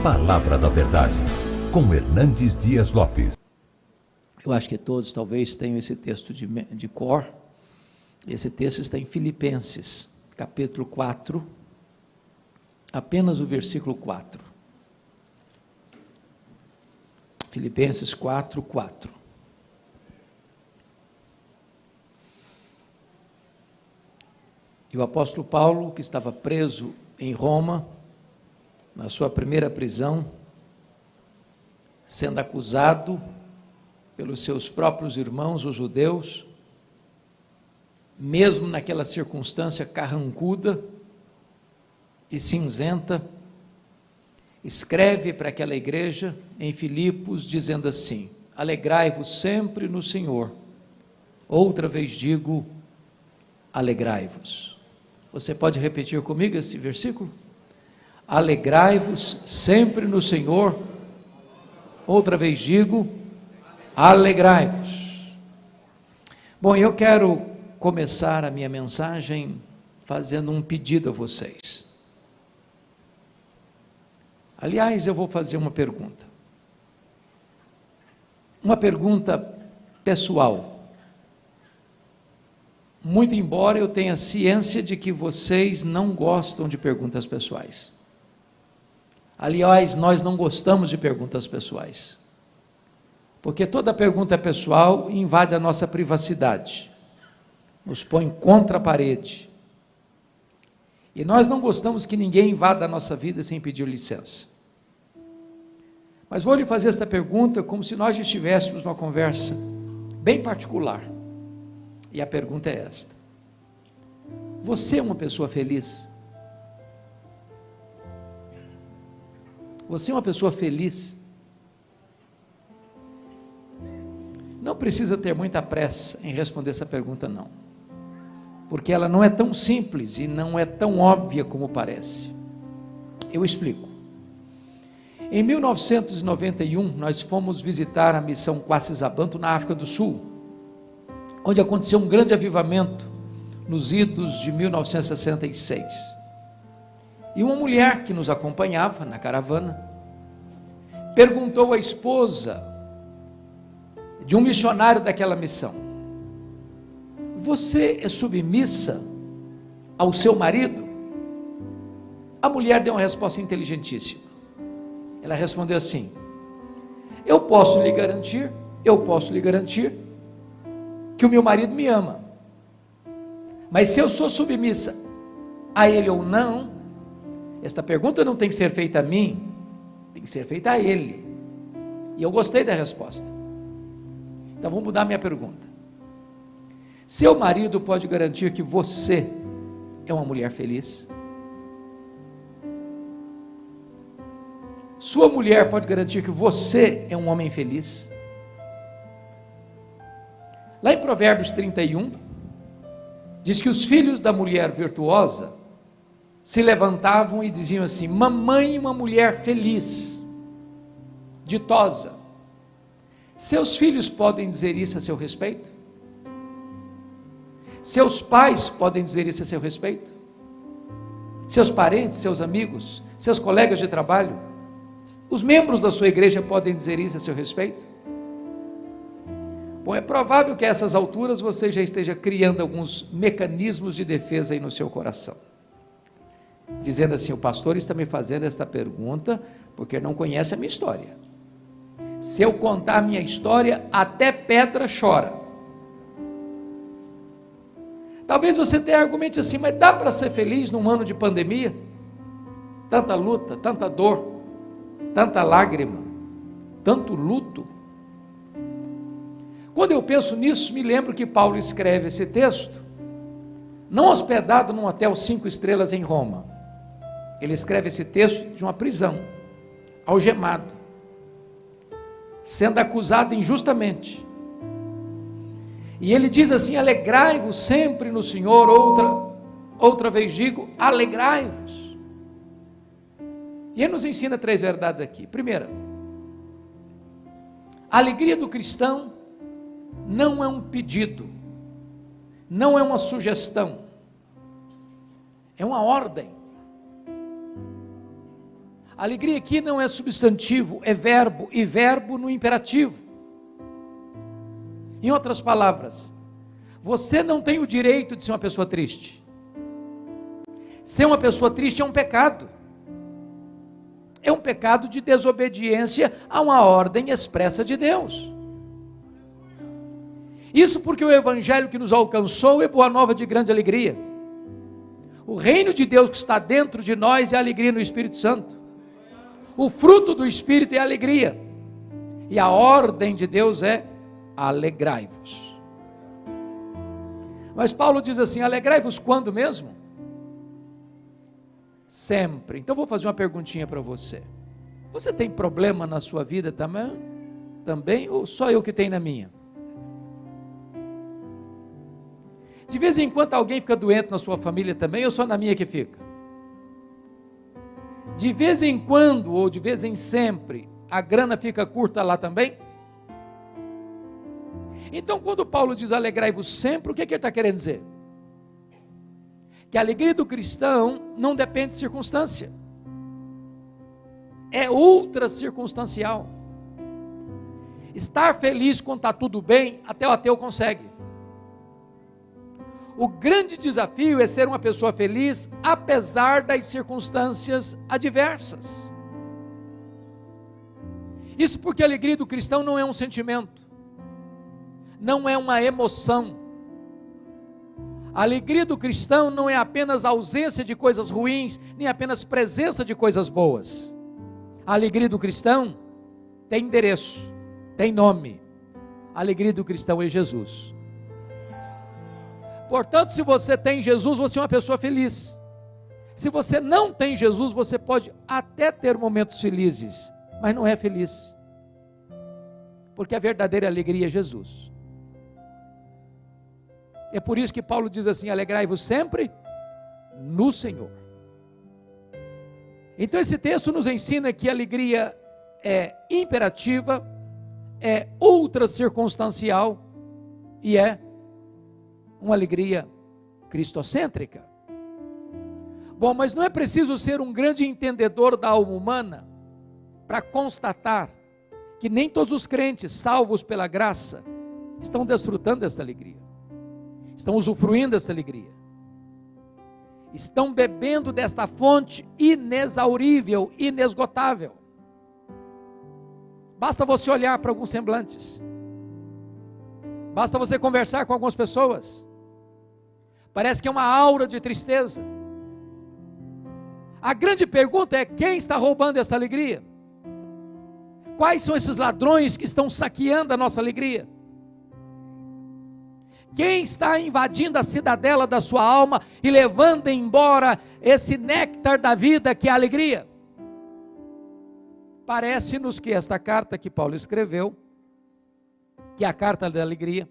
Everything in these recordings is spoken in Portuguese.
Palavra da Verdade, com Hernandes Dias Lopes. Eu acho que todos talvez tenham esse texto de cor. Esse texto está em Filipenses, capítulo 4, apenas o versículo 4. Filipenses 4, 4. E o apóstolo Paulo, que estava preso em Roma, na sua primeira prisão, sendo acusado pelos seus próprios irmãos, os judeus, mesmo naquela circunstância carrancuda e cinzenta, escreve para aquela igreja em Filipos, dizendo assim: alegrai-vos sempre no Senhor. Outra vez digo, alegrai-vos. Você pode repetir comigo esse versículo? Alegrai-vos sempre no Senhor. Outra vez digo, alegrai-vos. Bom, eu quero começar a minha mensagem fazendo um pedido a vocês. Aliás, eu vou fazer uma pergunta. Uma pergunta pessoal. Muito embora eu tenha ciência de que vocês não gostam de perguntas pessoais. Aliás, nós não gostamos de perguntas pessoais. Porque toda pergunta pessoal invade a nossa privacidade, nos põe contra a parede. E nós não gostamos que ninguém invada a nossa vida sem pedir licença. Mas vou lhe fazer esta pergunta como se nós estivéssemos numa conversa bem particular. E a pergunta é esta: você é uma pessoa feliz? Você é uma pessoa feliz? Não precisa ter muita pressa em responder essa pergunta, não. Porque ela não é tão simples e não é tão óbvia como parece. Eu explico. Em 1991, nós fomos visitar a missão Quacisabanto na África do Sul, onde aconteceu um grande avivamento nos idos de 1966. E uma mulher que nos acompanhava na caravana perguntou à esposa de um missionário daquela missão: você é submissa ao seu marido? A mulher deu uma resposta inteligentíssima. Ela respondeu assim: eu posso lhe garantir que o meu marido me ama, mas se eu sou submissa a ele ou não, esta pergunta não tem que ser feita a mim, tem que ser feita a ele. E eu gostei da resposta. Então vou mudar minha pergunta. Seu marido pode garantir que você é uma mulher feliz? Sua mulher pode garantir que você é um homem feliz? Lá em Provérbios 31, diz que os filhos da mulher virtuosa se levantavam e diziam assim: mamãe, uma mulher feliz, ditosa. Seus filhos podem dizer isso a seu respeito? Seus pais podem dizer isso a seu respeito? Seus parentes, seus amigos, seus colegas de trabalho, os membros da sua igreja podem dizer isso a seu respeito? Bom, é provável que a essas alturas você já esteja criando alguns mecanismos de defesa aí no seu coração, dizendo assim: o pastor está me fazendo esta pergunta porque não conhece a minha história. Se eu contar a minha história, até pedra chora. Talvez você tenha argumente assim: mas dá para ser feliz num ano de pandemia? Tanta luta, tanta dor, tanta lágrima, tanto luto. Quando eu penso nisso, me lembro que Paulo escreve esse texto não hospedado num hotel 5 estrelas em Roma. Ele escreve esse texto de uma prisão, algemado, sendo acusado injustamente. E ele diz assim: alegrai-vos sempre no Senhor. Outra vez digo, alegrai-vos. E ele nos ensina 3 verdades aqui. Primeira, a alegria do cristão não é um pedido, não é uma sugestão, é uma ordem. Alegria aqui não é substantivo, é verbo, e verbo no imperativo. Em outras palavras, você não tem o direito de ser uma pessoa triste. Ser uma pessoa triste é um pecado. É um pecado de desobediência a uma ordem expressa de Deus. Isso porque o evangelho que nos alcançou é boa nova de grande alegria. O reino de Deus que está dentro de nós é a alegria no Espírito Santo. O fruto do Espírito é a alegria. E a ordem de Deus é: alegrai-vos. Mas Paulo diz assim: alegrai-vos quando mesmo? Sempre. Então vou fazer uma perguntinha para você. Você tem problema na sua vida também? Ou só eu que tenho na minha? De vez em quando alguém fica doente na sua família também, ou só na minha que fica? De vez em quando, ou de vez em sempre, a grana fica curta lá também? Então, quando Paulo diz alegrai-vos sempre, o que ele está querendo dizer? Que a alegria do cristão não depende de circunstância, é ultra circunstancial. Estar feliz quando está tudo bem, até o ateu consegue. O grande desafio é ser uma pessoa feliz, apesar das circunstâncias adversas. Isso porque a alegria do cristão não é um sentimento, não é uma emoção. A alegria do cristão não é apenas a ausência de coisas ruins, nem apenas presença de coisas boas. A alegria do cristão tem endereço, tem nome. A alegria do cristão é Jesus. Portanto, se você tem Jesus, você é uma pessoa feliz. Se você não tem Jesus, você pode até ter momentos felizes, mas não é feliz. Porque a verdadeira alegria é Jesus. É por isso que Paulo diz assim: alegrai-vos sempre no Senhor. Então esse texto nos ensina que a alegria é imperativa, é ultra circunstancial e é uma alegria cristocêntrica. Bom, mas não é preciso ser um grande entendedor da alma humana para constatar que nem todos os crentes, salvos pela graça, estão desfrutando desta alegria, estão usufruindo desta alegria, estão bebendo desta fonte inexaurível, inesgotável. Basta você olhar para alguns semblantes, basta você conversar com algumas pessoas, parece que é uma aura de tristeza. A grande pergunta é: quem está roubando essa alegria? Quais são esses ladrões que estão saqueando a nossa alegria? Quem está invadindo a cidadela da sua alma e levando embora esse néctar da vida que é a alegria? Parece-nos que esta carta que Paulo escreveu, que é a carta da alegria,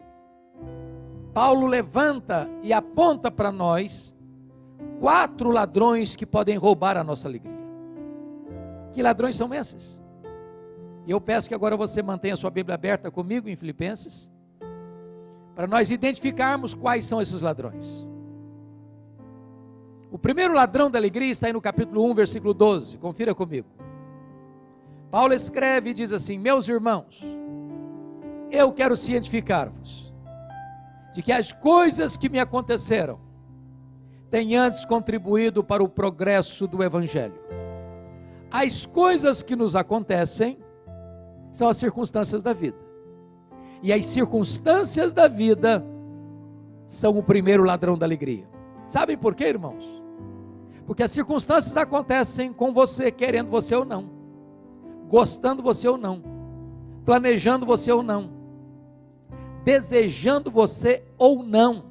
Paulo levanta e aponta para nós 4 ladrões que podem roubar a nossa alegria. Que ladrões são esses? E eu peço que agora você mantenha a sua Bíblia aberta comigo em Filipenses, para nós identificarmos quais são esses ladrões. O primeiro ladrão da alegria está aí no capítulo 1, versículo 12, confira comigo. Paulo escreve e diz assim: meus irmãos, eu quero cientificar-vos de que as coisas que me aconteceram têm antes contribuído para o progresso do Evangelho. As coisas que nos acontecem são as circunstâncias da vida, e as circunstâncias da vida são o primeiro ladrão da alegria. Sabem por quê, irmãos? Porque as circunstâncias acontecem com você, querendo você ou não, gostando você ou não, planejando você ou não, desejando você ou não.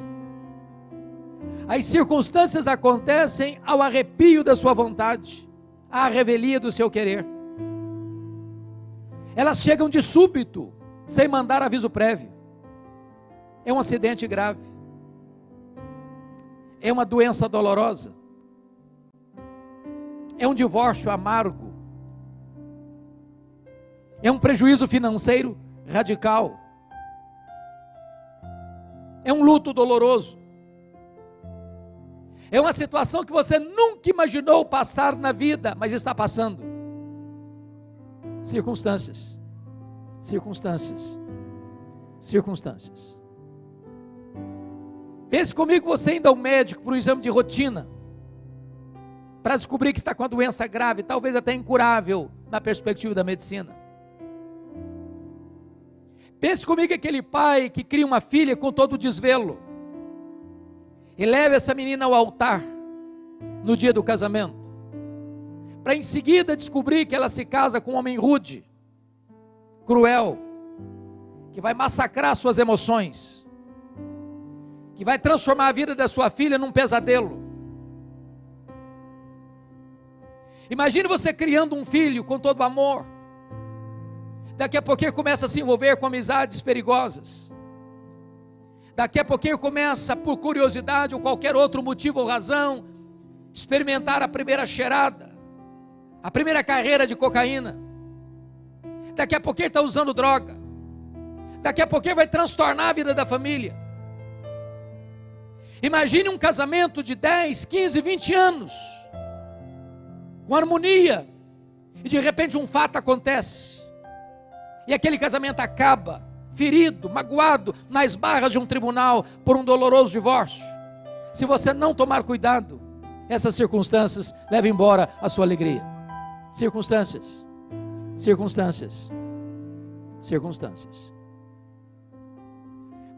As circunstâncias acontecem ao arrepio da sua vontade, à revelia do seu querer. Elas chegam de súbito, sem mandar aviso prévio. É um acidente grave, é uma doença dolorosa, é um divórcio amargo, é um prejuízo financeiro radical, é um luto doloroso, é uma situação que você nunca imaginou passar na vida, mas está passando. Circunstâncias. Pense comigo, você indo ao médico para um exame de rotina, para descobrir que está com uma doença grave, talvez até incurável, na perspectiva da medicina. Pense comigo aquele pai que cria uma filha com todo o desvelo, e leva essa menina ao altar, no dia do casamento, para em seguida descobrir que ela se casa com um homem rude, cruel, que vai massacrar suas emoções, que vai transformar a vida da sua filha num pesadelo. Imagine você criando um filho com todo amor, daqui a pouquinho começa a se envolver com amizades perigosas, daqui a pouquinho começa, por curiosidade ou qualquer outro motivo ou razão, experimentar a primeira cheirada, a primeira carreira de cocaína, daqui a pouquinho está usando droga, daqui a pouquinho vai transtornar a vida da família. Imagine um casamento de 10, 15, 20 anos, com harmonia, e de repente um fato acontece, e aquele casamento acaba, ferido, magoado, nas barras de um tribunal, por um doloroso divórcio. Se você não tomar cuidado, essas circunstâncias levam embora a sua alegria. Circunstâncias.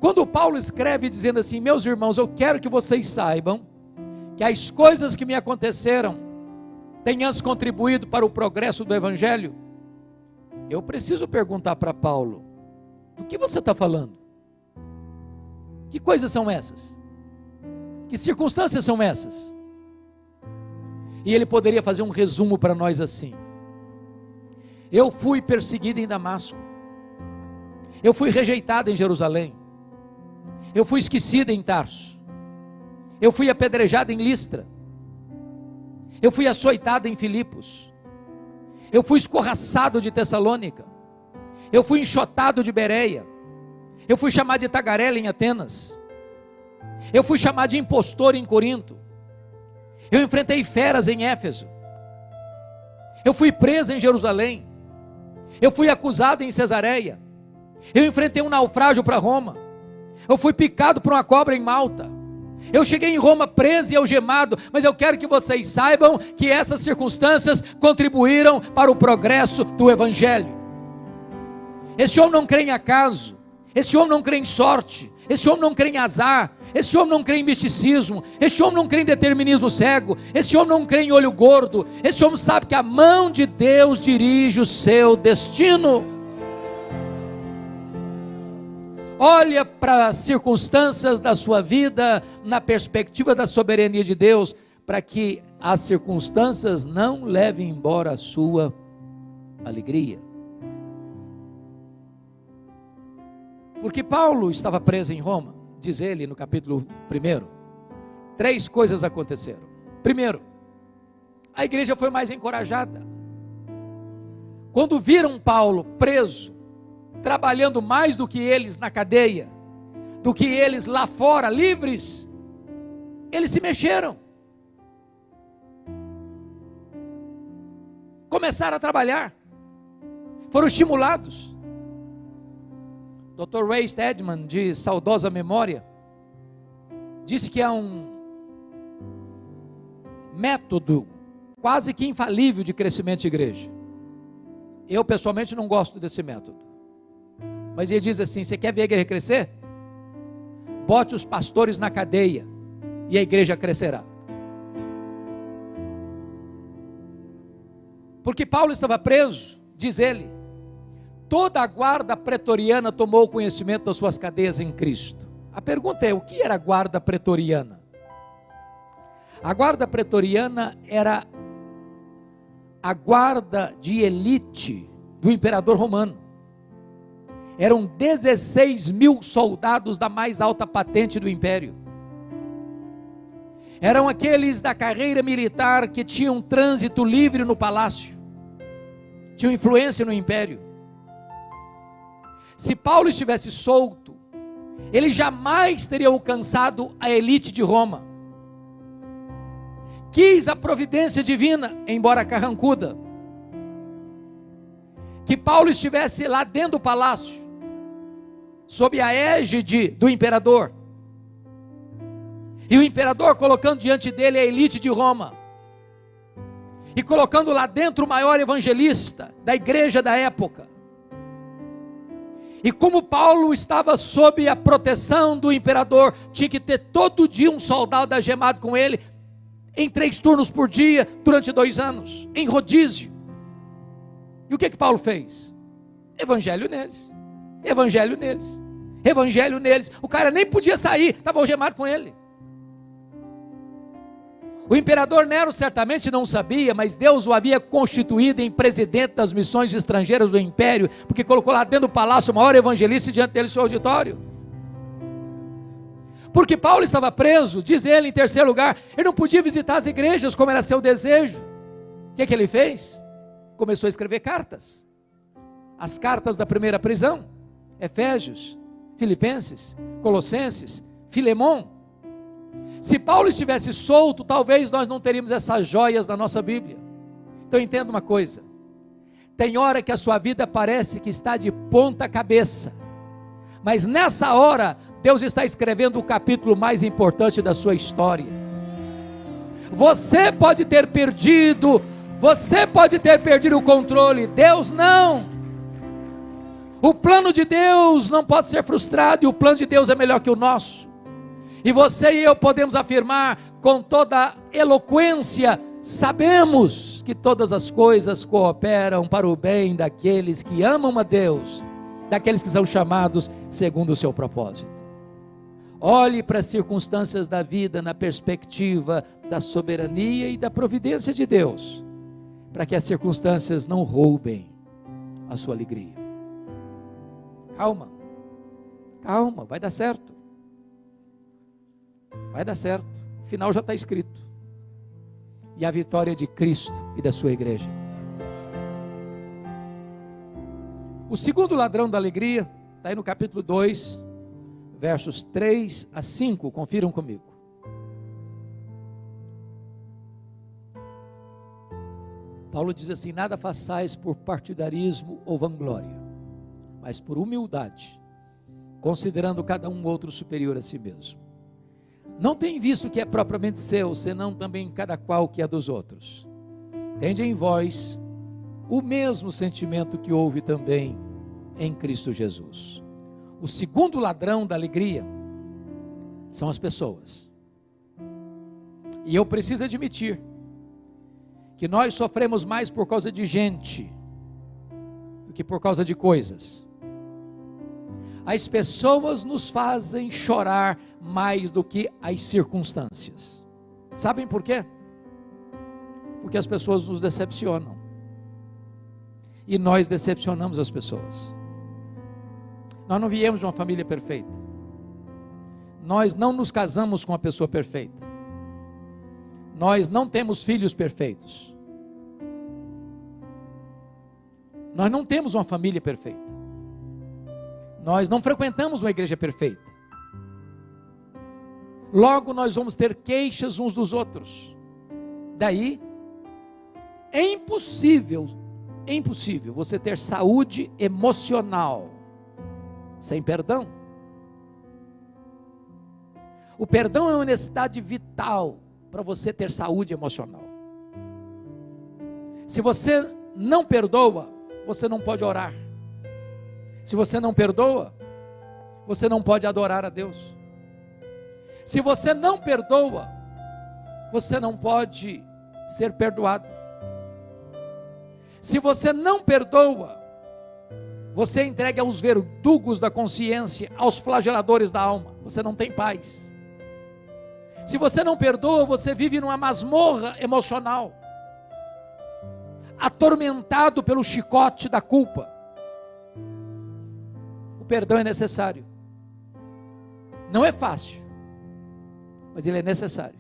Quando Paulo escreve dizendo assim: meus irmãos, eu quero que vocês saibam que as coisas que me aconteceram têm antes contribuído para o progresso do Evangelho, eu preciso perguntar para Paulo: do que você está falando? Que coisas são essas? Que circunstâncias são essas? E ele poderia fazer um resumo para nós assim: eu fui perseguido em Damasco, eu fui rejeitado em Jerusalém, eu fui esquecido em Tarso, eu fui apedrejado em Listra, eu fui açoitado em Filipos, eu fui escorraçado de Tessalônica, eu fui enxotado de Bereia, eu fui chamado de tagarela em Atenas, eu fui chamado de impostor em Corinto, eu enfrentei feras em Éfeso, eu fui preso em Jerusalém, eu fui acusado em Cesareia, eu enfrentei um naufrágio para Roma, eu fui picado por uma cobra em Malta, eu cheguei em Roma preso e algemado. Mas eu quero que vocês saibam que essas circunstâncias contribuíram para o progresso do Evangelho. Esse homem não crê em acaso, esse homem não crê em sorte, esse homem não crê em azar, esse homem não crê em misticismo, esse homem não crê em determinismo cego, esse homem não crê em olho gordo, esse homem sabe que a mão de Deus dirige o seu destino. Olha para as circunstâncias da sua vida na perspectiva da soberania de Deus, para que as circunstâncias não levem embora a sua alegria. Porque Paulo estava preso em Roma, diz ele no capítulo 1, 3 coisas aconteceram. Primeiro, a igreja foi mais encorajada. Quando viram Paulo preso, trabalhando mais do que eles na cadeia, do que eles lá fora, livres, eles se mexeram, começaram a trabalhar, foram estimulados. Dr. Ray Stedman, de saudosa memória, disse que há um método quase que infalível de crescimento de igreja. Eu pessoalmente não gosto desse método, mas ele diz assim: você quer ver a igreja crescer? Bote os pastores na cadeia e a igreja crescerá. Porque Paulo estava preso, diz ele, toda a guarda pretoriana tomou conhecimento das suas cadeias em Cristo. A pergunta é: o que era a guarda pretoriana? A guarda pretoriana era a guarda de elite do imperador romano. Eram 16 mil soldados da mais alta patente do império. Eram aqueles da carreira militar que tinham trânsito livre no palácio, tinham influência no império. Se Paulo estivesse solto, ele jamais teria alcançado a elite de Roma. Quis a providência divina, embora carrancuda, que Paulo estivesse lá dentro do palácio, sob a égide do imperador, e o imperador colocando diante dele a elite de Roma, e colocando lá dentro o maior evangelista da igreja da época. E como Paulo estava sob a proteção do imperador, tinha que ter todo dia um soldado algemado com ele, em 3 turnos por dia, durante 2 anos, em rodízio. E o que Paulo fez? Evangelho neles, evangelho neles, evangelho neles. O cara nem podia sair, estava algemado com ele. O imperador Nero certamente não sabia, mas Deus o havia constituído em presidente das missões estrangeiras do império, porque colocou lá dentro do palácio o maior evangelista e diante dele seu auditório. Porque Paulo estava preso, diz ele em terceiro lugar, ele não podia visitar as igrejas como era seu desejo. O que ele fez? Começou a escrever cartas. As cartas da primeira prisão: Efésios, Filipenses, Colossenses, Filemão. Se Paulo estivesse solto, talvez nós não teríamos essas joias na nossa Bíblia. Então entenda uma coisa: tem hora que a sua vida parece que está de ponta cabeça, mas nessa hora Deus está escrevendo o capítulo mais importante da sua história. Você pode ter perdido o controle, Deus não. O plano de Deus não pode ser frustrado, e o plano de Deus é melhor que o nosso. E você e eu podemos afirmar com toda eloquência: sabemos que todas as coisas cooperam para o bem daqueles que amam a Deus, daqueles que são chamados segundo o seu propósito. Olhe para as circunstâncias da vida na perspectiva da soberania e da providência de Deus, para que as circunstâncias não roubem a sua alegria. Calma, calma, vai dar certo. Vai dar certo, o final já está escrito. E a vitória de Cristo e da sua igreja. O segundo ladrão da alegria está aí no capítulo 2, versos 3 a 5, confiram comigo. Paulo diz assim: nada façais por partidarismo ou vanglória, mas por humildade, considerando cada um outro superior a si mesmo. Não tem visto o que é propriamente seu, senão também cada qual que é dos outros. Tende em vós o mesmo sentimento que houve também em Cristo Jesus. O segundo ladrão da alegria são as pessoas. E eu preciso admitir que nós sofremos mais por causa de gente do que por causa de coisas. As pessoas nos fazem chorar mais do que as circunstâncias. Sabem por quê? Porque as pessoas nos decepcionam. E nós decepcionamos as pessoas. Nós não viemos de uma família perfeita. Nós não nos casamos com uma pessoa perfeita. Nós não temos filhos perfeitos. Nós não temos uma família perfeita. Nós não frequentamos uma igreja perfeita. Logo nós vamos ter queixas uns dos outros. Daí é impossível você ter saúde emocional sem perdão. O perdão é uma necessidade vital para você ter saúde emocional. Se você não perdoa, você não pode orar. Se você não perdoa, você não pode adorar a Deus. Se você não perdoa, você não pode ser perdoado. Se você não perdoa, você entrega aos verdugos da consciência, aos flageladores da alma. Você não tem paz. Se você não perdoa, você vive numa masmorra emocional, atormentado pelo chicote da culpa. O perdão é necessário. Não é fácil, mas ele é necessário.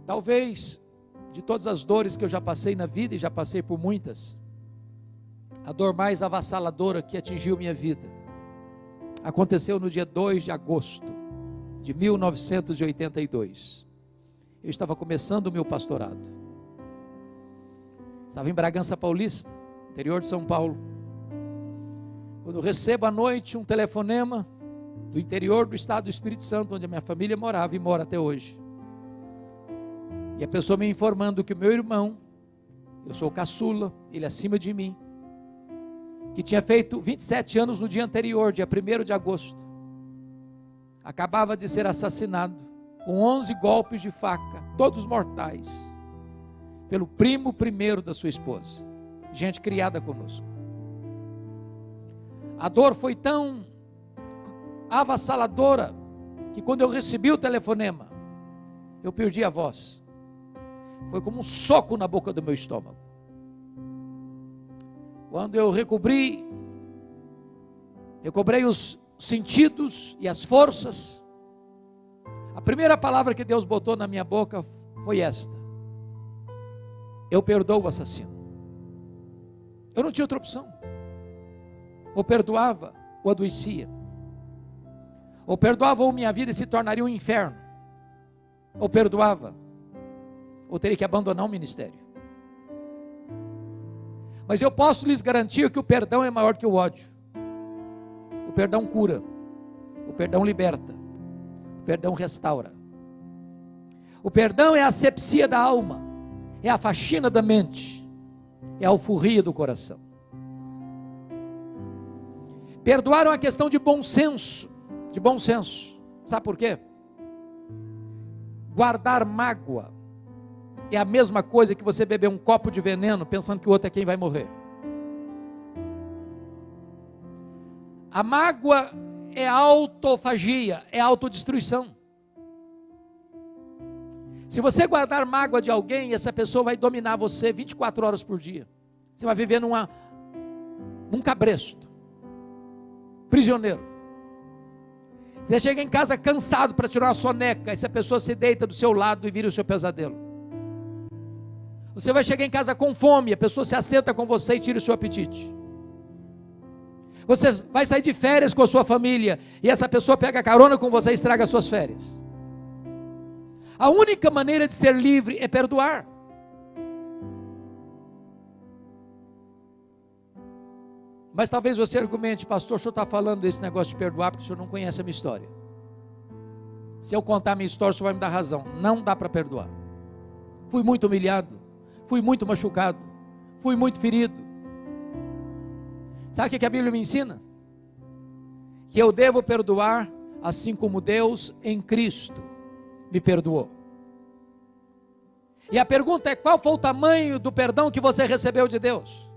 Talvez, de todas as dores que eu já passei na vida, e já passei por muitas, a dor mais avassaladora que atingiu minha vida aconteceu no dia 2 de agosto de 1982. Eu estava começando o meu pastorado. Estava em Bragança Paulista, interior de São Paulo. Quando eu recebo à noite um telefonema do interior do estado do Espírito Santo, onde a minha família morava e mora até hoje. E a pessoa me informando que o meu irmão, eu sou o caçula, ele acima de mim, que tinha feito 27 anos no dia anterior, dia 1º de agosto, acabava de ser assassinado com 11 golpes de faca, todos mortais, pelo primo primeiro da sua esposa, gente criada conosco. A dor foi tão avassaladora que quando eu recebi o telefonema, eu perdi a voz. Foi como um soco na boca do meu estômago. Quando eu recobrei os sentidos e as forças, a primeira palavra que Deus botou na minha boca foi esta: eu perdoo o assassino. Eu não tinha outra opção. Ou perdoava, ou adoecia. Ou perdoava, ou minha vida se tornaria um inferno. Ou perdoava, ou teria que abandonar o ministério. Mas eu posso lhes garantir que o perdão é maior que o ódio. O perdão cura, o perdão liberta, o perdão restaura. O perdão é a asepsia da alma, é a faxina da mente, é a alforria do coração. Perdoar é uma questão de bom senso, sabe por quê? Guardar mágoa é a mesma coisa que você beber um copo de veneno pensando que o outro é quem vai morrer. A mágoa é autofagia, é autodestruição. Se você guardar mágoa de alguém, essa pessoa vai dominar você 24 horas por dia. Você vai viver num cabresto, prisioneiro. Você chega em casa cansado para tirar uma soneca, essa pessoa se deita do seu lado e vira o seu pesadelo. Você vai chegar em casa com fome, a pessoa se assenta com você e tira o seu apetite. Você vai sair de férias com a sua família e essa pessoa pega carona com você e estraga as suas férias. A única maneira de ser livre é perdoar. Mas talvez você argumente: pastor, o senhor está falando desse negócio de perdoar porque o senhor não conhece a minha história. Se eu contar a minha história, o senhor vai me dar razão. Não dá para perdoar. Fui muito humilhado, fui muito machucado, fui muito ferido. Sabe o que a Bíblia me ensina? Que eu devo perdoar assim como Deus em Cristo me perdoou. E a pergunta é: qual foi o tamanho do perdão que você recebeu de Deus?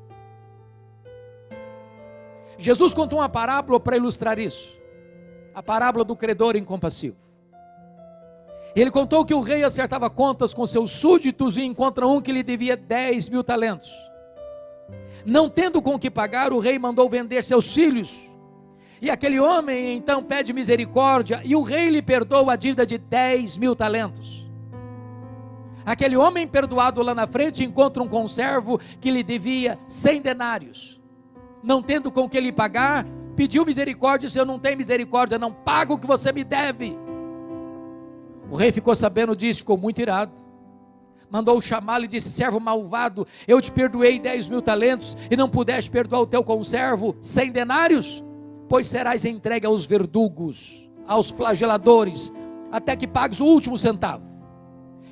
Jesus contou uma parábola para ilustrar isso. A parábola do credor incompassivo. Ele contou que o rei acertava contas com seus súditos e encontra um que lhe devia 10.000 talentos. Não tendo com o que pagar, o rei mandou vender seus filhos. E aquele homem então pede misericórdia e o rei lhe perdoa a dívida de 10.000 talentos. Aquele homem perdoado lá na frente encontra um conservo que lhe devia 100 denários. Não tendo com o que lhe pagar, pediu misericórdia. Se eu não tenho misericórdia, não pago o que você me deve. O rei ficou sabendo disso, ficou muito irado. Mandou chamá-lo e disse: servo malvado, eu te perdoei 10.000 talentos e não pudeste perdoar o teu conservo 100 denários? Pois serás entregue aos verdugos, aos flageladores, até que pagues o último centavo.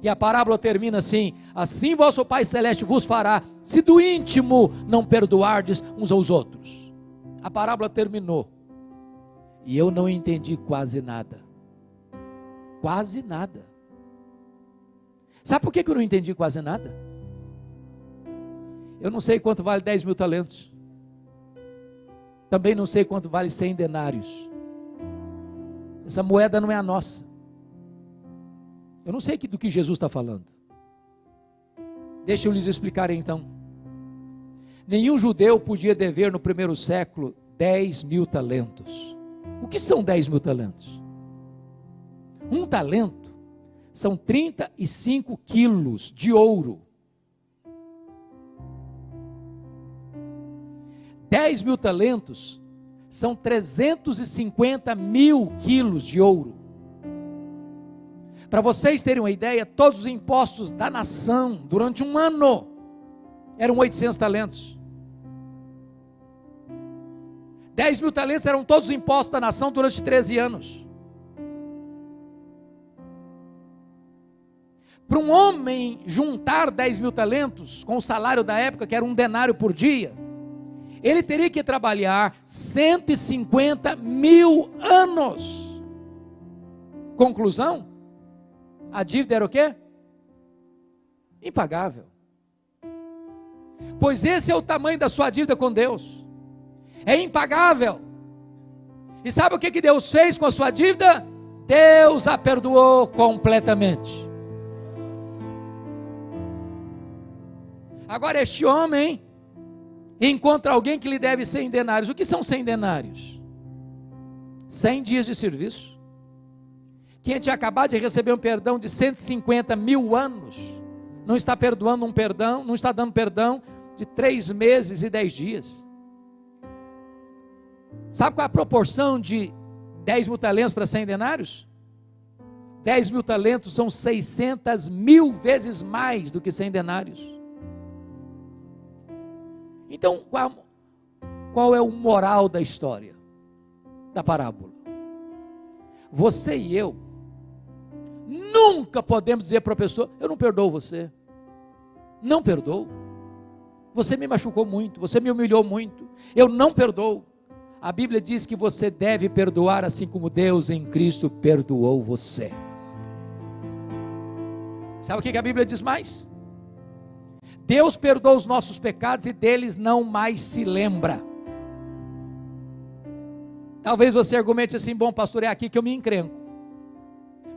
E a parábola termina assim: assim vosso Pai Celeste vos fará, se do íntimo não perdoardes uns aos outros. A parábola terminou e eu não entendi quase nada. Quase nada. Sabe por que eu não entendi quase nada? Eu não sei quanto vale 10.000 talentos. Também não sei quanto vale 100 denários. Essa moeda não é a nossa. Eu não sei do que Jesus está falando. Deixa eu lhes explicar então. Nenhum judeu podia dever no primeiro século 10.000 talentos. O que são 10.000 talentos? Um talento são 35 quilos de ouro. 10.000 talentos são 350 mil quilos de ouro. Para vocês terem uma ideia, todos os impostos da nação, durante um ano, eram 800 talentos. 10 mil talentos eram todos os impostos da nação durante 13 anos. Para um homem juntar 10 mil talentos, com o salário da época, que era 1 denário por dia, ele teria que trabalhar 150 mil anos. Conclusão? A dívida era o quê? Impagável. Pois esse é o tamanho da sua dívida com Deus. É impagável. E sabe o que Deus fez com a sua dívida? Deus a perdoou completamente. Agora este homem encontra alguém que lhe deve 100 denários. O que são 100 denários? 100 dias de serviço. Quem tinha acabado de receber um perdão de 150 mil anos, não está perdoando um perdão, não está dando perdão de 3 meses e 10 dias. Sabe qual é a proporção de 10 mil talentos para 100 denários? 10 mil talentos são 600 mil vezes mais do que 100 denários. Então, qual é o moral da história, da parábola? Você e eu nunca podemos dizer para a pessoa: eu não perdoo você. Não perdoo. Você me machucou muito, você me humilhou muito, eu não perdoo. A Bíblia diz que você deve perdoar assim como Deus em Cristo perdoou você. Sabe o que a Bíblia diz mais? Deus perdoa os nossos pecados e deles não mais se lembra. Talvez você argumente assim: bom pastor, é aqui que eu me encrenco,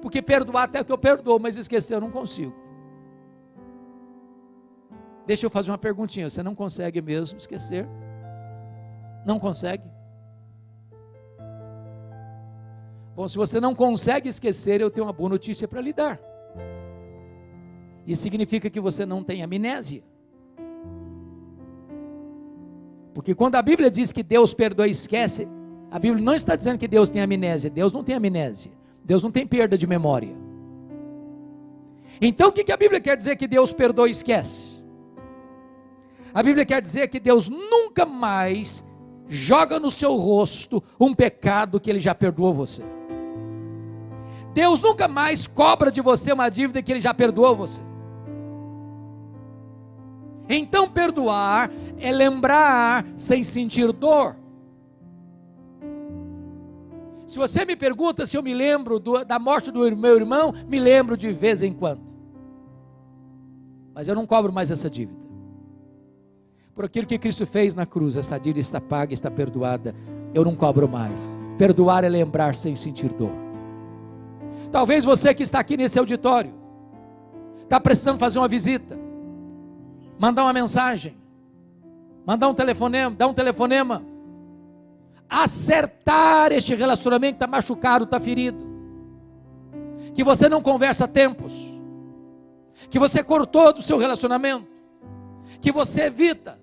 porque perdoar até que eu perdoo, mas esquecer eu não consigo. Deixa eu fazer uma perguntinha: você não consegue mesmo esquecer? Não consegue? Bom, se você não consegue esquecer, eu tenho uma boa notícia para lhe dar. Isso significa que você não tem amnésia. Porque quando a Bíblia diz que Deus perdoa e esquece, a Bíblia não está dizendo que Deus tem amnésia. Deus não tem amnésia. Deus não tem perda de memória. Então o que a Bíblia quer dizer que Deus perdoa e esquece? A Bíblia quer dizer que Deus nunca mais joga no seu rosto um pecado que Ele já perdoou você. Deus nunca mais cobra de você uma dívida que Ele já perdoou você. Então perdoar é lembrar sem sentir dor. Se você me pergunta se eu me lembro da morte do meu irmão, me lembro de vez em quando. Mas eu não cobro mais essa dívida. Por aquilo que Cristo fez na cruz, essa dívida está paga, está perdoada. Eu não cobro mais. Perdoar é lembrar sem sentir dor. Talvez você que está aqui nesse auditório está precisando fazer uma visita, mandar uma mensagem, mandar um telefonema, dar um telefonema, acertar este relacionamento que está machucado, está ferido, que você não conversa há tempos, que você cortou do seu relacionamento, que você evita.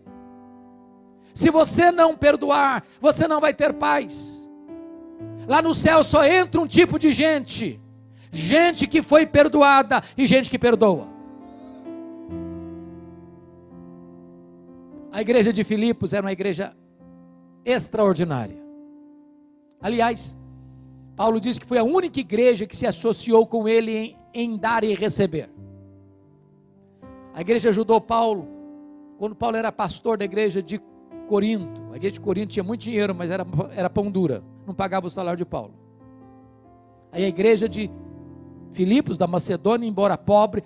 Se você não perdoar, você não vai ter paz. Lá no céu só entra um tipo de gente que foi perdoada e gente que perdoa. A igreja de Filipos era uma igreja extraordinária. Aliás, Paulo diz que foi a única igreja que se associou com ele em dar e receber. A igreja ajudou Paulo, quando Paulo era pastor da igreja de Corinto. A igreja de Corinto tinha muito dinheiro, mas era pão dura, não pagava o salário de Paulo. Aí a igreja de Filipos, da Macedônia, embora pobre,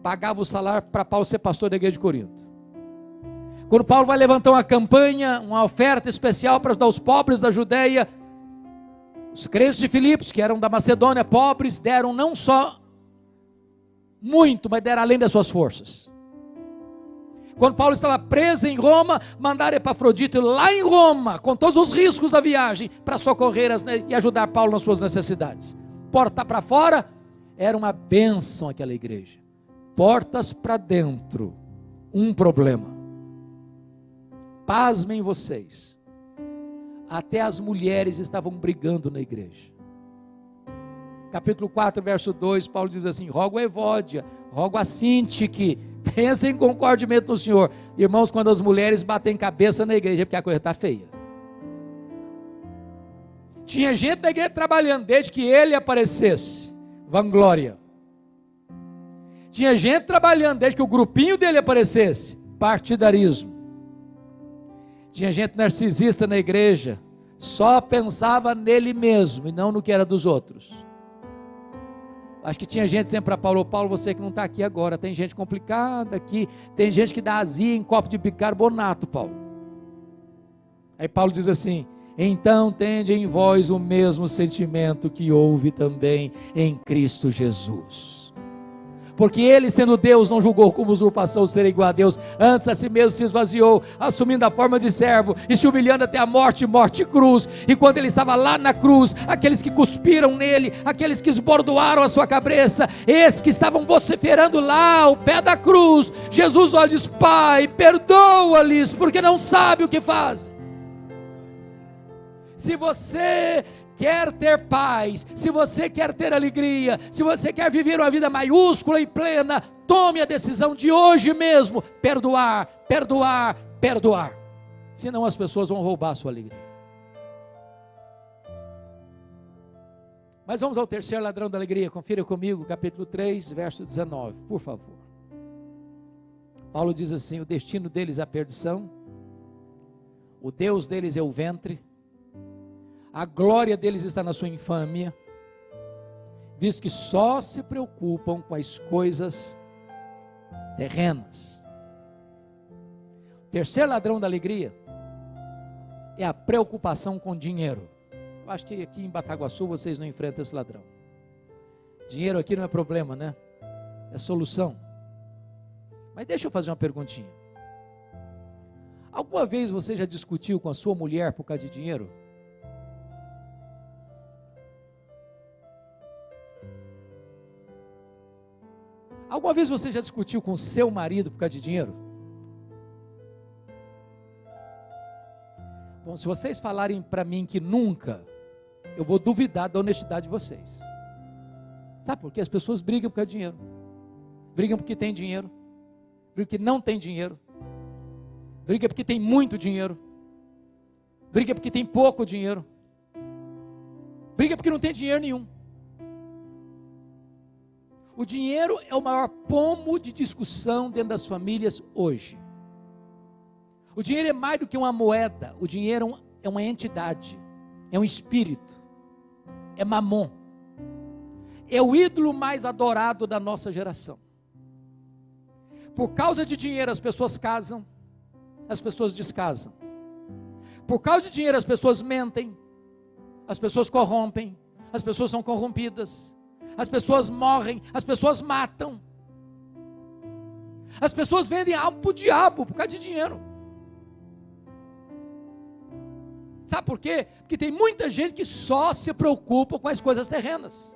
pagava o salário para Paulo ser pastor da igreja de Corinto. Quando Paulo vai levantar uma campanha, uma oferta especial para ajudar os pobres da Judeia, os crentes de Filipos, que eram da Macedônia, pobres, deram não só muito, mas deram além das suas forças. Quando Paulo estava preso em Roma, mandaram Epafrodito lá em Roma, com todos os riscos da viagem, para socorrer e ajudar Paulo nas suas necessidades. Porta para fora, era uma bênção aquela igreja. Portas para dentro, um problema. Pasmem vocês, até as mulheres estavam brigando na igreja. Capítulo 4, verso 2, Paulo diz assim: rogo a Evódia, rogo a Sintique, pensem em concordemente no Senhor. Irmãos, quando as mulheres batem cabeça na igreja, é porque a coisa está feia. Tinha gente na igreja trabalhando desde que ele aparecesse, vanglória. Tinha gente trabalhando desde que o grupinho dele aparecesse, partidarismo. Tinha gente narcisista na igreja, só pensava nele mesmo e não no que era dos outros. Acho que tinha gente sempre para Paulo: Paulo, você que não está aqui agora, tem gente complicada aqui, tem gente que dá azia em copo de bicarbonato, Paulo. Aí Paulo diz assim: então tende em vós o mesmo sentimento que houve também em Cristo Jesus. Porque ele, sendo Deus, não julgou como usurpação ser igual a Deus, antes a si mesmo se esvaziou, assumindo a forma de servo, e se humilhando até a morte, morte e cruz. E quando ele estava lá na cruz, aqueles que cuspiram nele, aqueles que esbordoaram a sua cabeça, esses que estavam vociferando lá ao pé da cruz, Jesus olha e diz: Pai, perdoa-lhes, porque não sabe o que fazem. Se você quer ter paz, se você quer ter alegria, se você quer viver uma vida maiúscula e plena, tome a decisão de hoje mesmo: perdoar, perdoar, perdoar. Senão as pessoas vão roubar a sua alegria. Mas vamos ao terceiro ladrão da alegria. Confira comigo, capítulo 3, verso 19, por favor. Paulo diz assim: o destino deles é a perdição, o Deus deles é o ventre, a glória deles está na sua infâmia, visto que só se preocupam com as coisas terrenas. O terceiro ladrão da alegria é a preocupação com dinheiro. Eu acho que aqui em Bataguaçu vocês não enfrentam esse ladrão. Dinheiro aqui não é problema, né? É solução. Mas deixa eu fazer uma perguntinha. Alguma vez você já discutiu com a sua mulher por causa de dinheiro? Alguma vez você já discutiu com seu marido por causa de dinheiro? Bom, se vocês falarem para mim que nunca, eu vou duvidar da honestidade de vocês. Sabe por quê? As pessoas brigam por causa de dinheiro. Brigam porque tem dinheiro. Brigam porque não tem dinheiro. Brigam porque tem muito dinheiro. Brigam porque tem pouco dinheiro. Brigam porque não tem dinheiro nenhum. O dinheiro é o maior pomo de discussão dentro das famílias hoje. O dinheiro é mais do que uma moeda. O dinheiro é uma entidade, é um espírito, é mamon. É o ídolo mais adorado da nossa geração. Por causa de dinheiro as pessoas casam, as pessoas descasam. Por causa de dinheiro as pessoas mentem, as pessoas corrompem, as pessoas são corrompidas. As pessoas morrem, as pessoas matam. As pessoas vendem algo para o diabo por causa de dinheiro. Sabe por quê? Porque tem muita gente que só se preocupa com as coisas terrenas.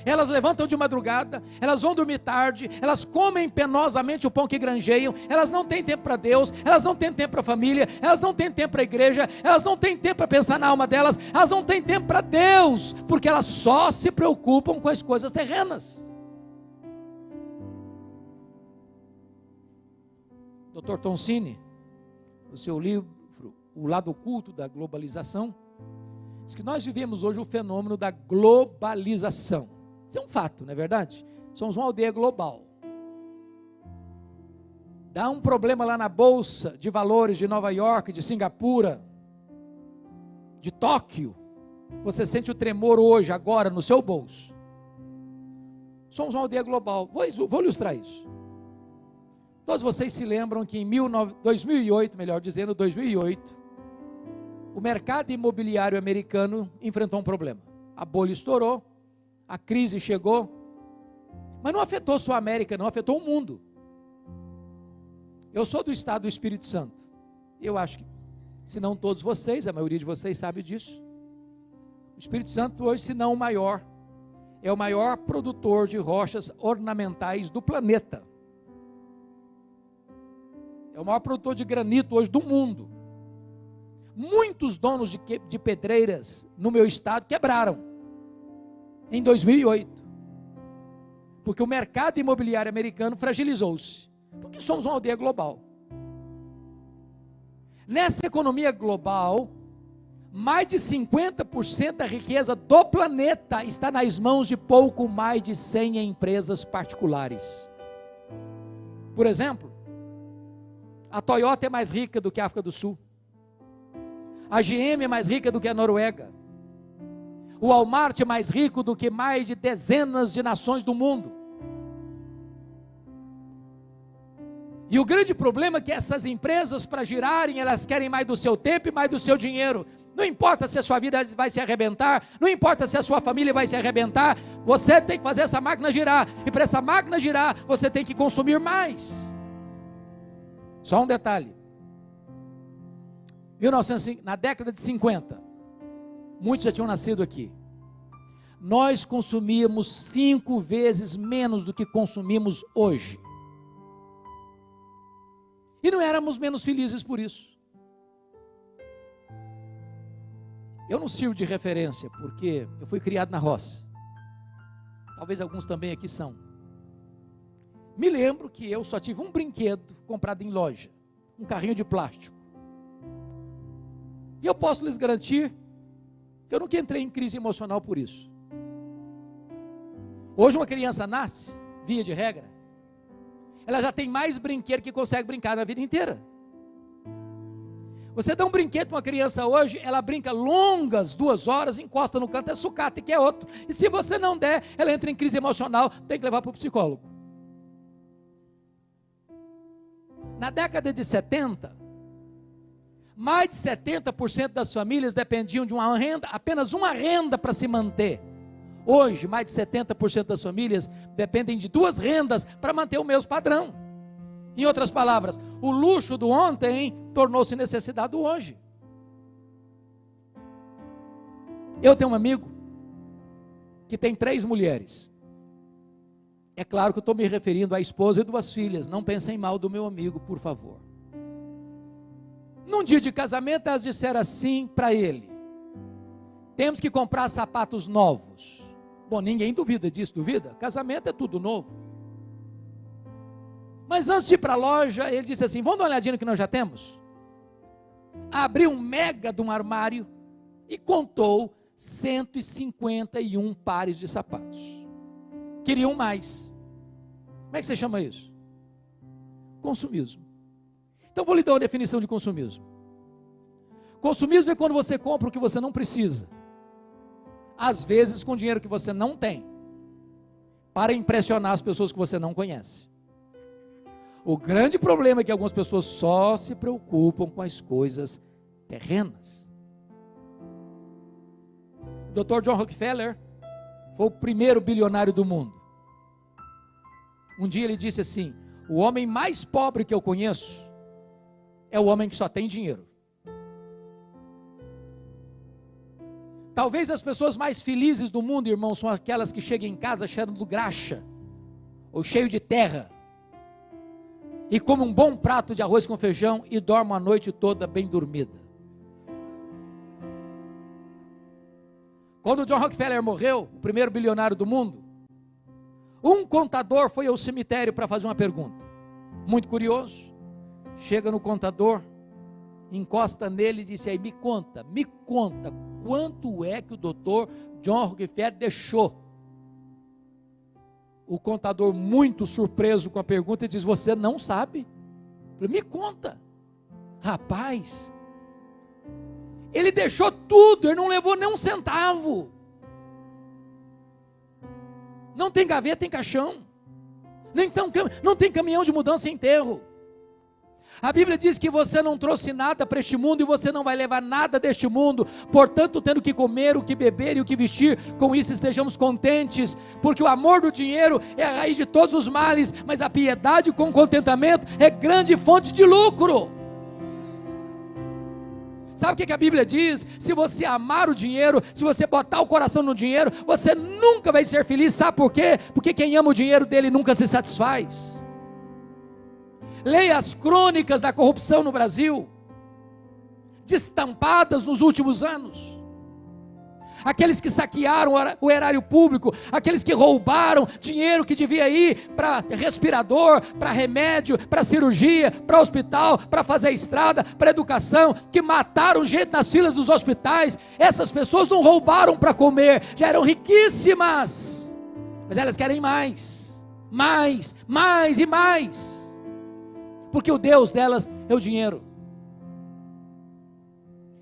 Elas levantam de madrugada, elas vão dormir tarde, elas comem penosamente o pão que granjeiam, elas não têm tempo para Deus, elas não têm tempo para a família, elas não têm tempo para a igreja, elas não têm tempo para pensar na alma delas, elas não têm tempo para Deus, porque elas só se preocupam com as coisas terrenas. Dr. Toncini, no seu livro O Lado Oculto da Globalização, diz que nós vivemos hoje o fenômeno da globalização. Isso é um fato, não é verdade? Somos uma aldeia global. Dá um problema lá na Bolsa de Valores de Nova York, de Singapura, de Tóquio. Você sente o tremor hoje, agora, no seu bolso. Somos uma aldeia global. Vou ilustrar isso. Todos vocês se lembram que em 2008, o mercado imobiliário americano enfrentou um problema. A bolha estourou, a crise chegou, mas não afetou só a América, não, afetou o mundo. Eu sou do estado do Espírito Santo. Eu acho que, se não todos vocês, a maioria de vocês sabe disso. O Espírito Santo hoje, se não o maior, é o maior produtor de rochas ornamentais do planeta. É o maior produtor de granito hoje do mundo. Muitos donos de pedreiras no meu estado quebraram. em 2008. Porque o mercado imobiliário americano fragilizou-se. Porque somos uma aldeia global. Nessa economia global, mais de 50% da riqueza do planeta está nas mãos de pouco mais de 100 empresas particulares. Por exemplo, a Toyota é mais rica do que a África do Sul. A GM é mais rica do que a Noruega. O Walmart é mais rico do que mais de dezenas de nações do mundo. E o grande problema é que essas empresas, para girarem, elas querem mais do seu tempo e mais do seu dinheiro. Não importa se a sua vida vai se arrebentar, não importa se a sua família vai se arrebentar, você tem que fazer essa máquina girar. E para essa máquina girar, você tem que consumir mais. Só um detalhe. Na década de 50, muitos já tinham nascido aqui. Nós consumíamos 5 vezes menos do que consumimos hoje. E não éramos menos felizes por isso. Eu não sirvo de referência, porque eu fui criado na roça. Talvez alguns também aqui são. Me lembro que eu só tive um brinquedo comprado em loja. Um carrinho de plástico. E eu posso lhes garantir que eu nunca entrei em crise emocional por isso. Hoje uma criança nasce, via de regra, ela já tem mais brinquedo que consegue brincar na vida inteira. Você dá um brinquedo para uma criança hoje, ela brinca longas 2 horas, encosta no canto, é sucata e quer outro. E se você não der, ela entra em crise emocional, tem que levar para o psicólogo. Na década de 70, mais de 70% das famílias dependiam de uma renda, apenas uma renda para se manter. Hoje, mais de 70% das famílias dependem de 2 rendas para manter o mesmo padrão. Em outras palavras, o luxo do ontem tornou-se necessidade do hoje. Eu tenho um amigo que tem 3 mulheres. É claro que eu estou me referindo à esposa e 2 filhas. Não pensem mal do meu amigo, por favor. Num dia de casamento, elas disseram assim para ele: temos que comprar sapatos novos. Bom, ninguém duvida disso, duvida? Casamento é tudo novo. Mas antes de ir para a loja, ele disse assim: vamos dar uma olhadinha no que nós já temos? Abriu um mega de um armário e contou 151 pares de sapatos. Queriam mais. Como é que você chama isso? Consumismo. Então vou lhe dar uma definição de consumismo. Consumismo é quando você compra o que você não precisa, às vezes com dinheiro que você não tem, para impressionar as pessoas que você não conhece. O grande problema é que algumas pessoas só se preocupam com as coisas terrenas. O Dr. John Rockefeller foi o primeiro bilionário do mundo. Um dia ele disse assim: o homem mais pobre que eu conheço é o homem que só tem dinheiro. Talvez as pessoas mais felizes do mundo, irmãos, são aquelas que chegam em casa cheirando graxa, ou cheio de terra, e comem um bom prato de arroz com feijão e dormem a noite toda bem dormida. Quando o John Rockefeller morreu, o primeiro bilionário do mundo, um contador foi ao cemitério para fazer uma pergunta. Muito curioso, chega no contador, encosta nele e disse: aí, me conta, quanto é que o doutor John Rockefeller deixou? O contador, muito surpreso com a pergunta, diz: você não sabe? Me conta. Rapaz, ele deixou tudo, ele não levou nem um centavo. Não tem gaveta em caixão, não tem caminhão de mudança em enterro. A Bíblia diz que você não trouxe nada para este mundo e você não vai levar nada deste mundo. Portanto, tendo que comer, o que beber e o que vestir, com isso estejamos contentes, porque o amor do dinheiro é a raiz de todos os males, mas a piedade com contentamento é grande fonte de lucro. Sabe o que a Bíblia diz? Se você amar o dinheiro, se você botar o coração no dinheiro, você nunca vai ser feliz. Sabe por quê? Porque quem ama o dinheiro dele nunca se satisfaz. Leia as crônicas da corrupção no Brasil, destampadas nos últimos anos. aqueles que saquearam o erário público, aqueles que roubaram dinheiro que devia ir para respirador, para remédio, para cirurgia, para hospital, para fazer estrada, para educação, que mataram gente nas filas dos hospitais. Essas pessoas não roubaram para comer, já eram riquíssimas, mas elas querem mais, mais, mais e mais, porque o Deus delas é o dinheiro.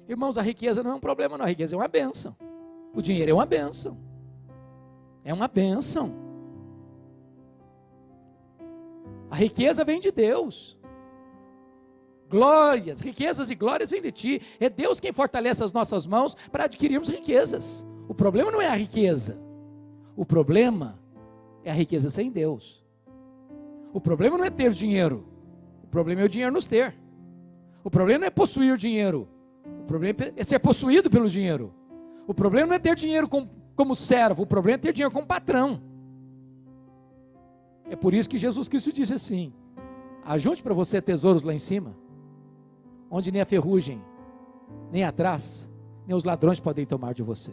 Irmãos, a riqueza não é um problema, não. A riqueza é uma bênção. O dinheiro é uma bênção. É uma bênção. A riqueza vem de Deus. Glórias, riquezas e glórias vêm de ti. É Deus quem fortalece as nossas mãos para adquirirmos riquezas. O problema não é a riqueza. O problema é a riqueza sem Deus. O problema não é ter dinheiro. O problema é o dinheiro nos ter. O problema não é possuir dinheiro. O problema é ser possuído pelo dinheiro. O problema não é ter dinheiro como servo. O problema é ter dinheiro como patrão. É por isso que Jesus Cristo disse assim: ajunte para você tesouros lá em cima, onde nem a ferrugem, nem a traça, nem os ladrões podem tomar de você.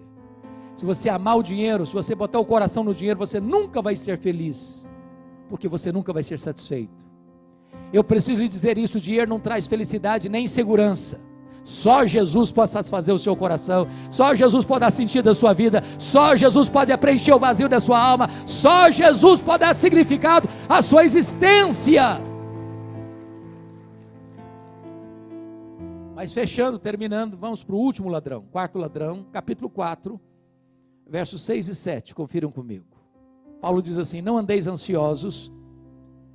Se você amar o dinheiro, se você botar o coração no dinheiro, você nunca vai ser feliz, porque você nunca vai ser satisfeito. Eu preciso lhe dizer isso: o dinheiro não traz felicidade nem segurança. Só Jesus pode satisfazer o seu coração, só Jesus pode dar sentido à sua vida, só Jesus pode preencher o vazio da sua alma, só Jesus pode dar significado à sua existência. Mas fechando, terminando, vamos para o último ladrão, quarto ladrão, capítulo 4, versos 6 e 7, confiram comigo. Paulo diz assim: não andeis ansiosos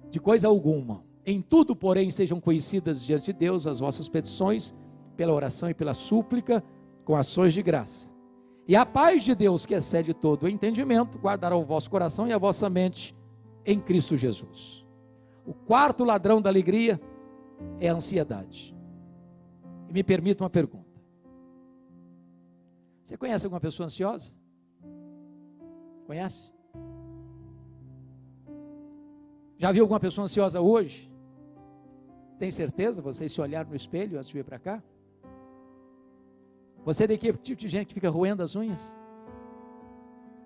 de coisa alguma, em tudo, porém, sejam conhecidas diante de Deus as vossas petições, pela oração e pela súplica, com ações de graça. E a paz de Deus, que excede todo o entendimento, guardará o vosso coração e a vossa mente em Cristo Jesus. O quarto ladrão da alegria é a ansiedade. E me permita uma pergunta: você conhece alguma pessoa ansiosa? Conhece? Já viu alguma pessoa ansiosa hoje? Tem certeza? Vocês se olharam no espelho antes de vir para cá? Você é daquele tipo de gente que fica roendo as unhas?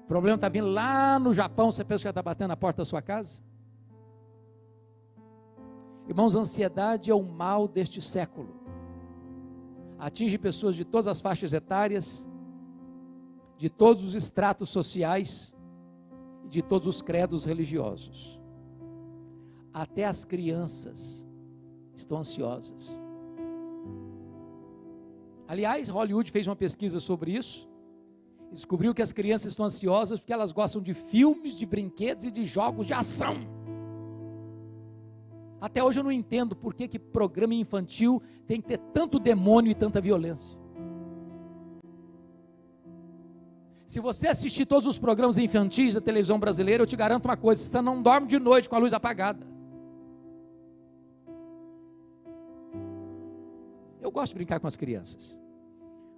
O problema está vindo lá no Japão, você pensa que já está batendo na porta da sua casa? Irmãos, a ansiedade é o mal deste século. Atinge pessoas de todas as faixas etárias, de todos os estratos sociais e de todos os credos religiosos. Até as crianças estão ansiosas. Aliás, Hollywood fez uma pesquisa sobre isso, e descobriu que as crianças estão ansiosas porque elas gostam de filmes, de brinquedos e de jogos de ação. Até hoje eu não entendo por que programa infantil tem que ter tanto demônio e tanta violência. Se você assistir todos os programas infantis da televisão brasileira, eu te garanto uma coisa: você não dorme de noite com a luz apagada. Eu gosto de brincar com as crianças.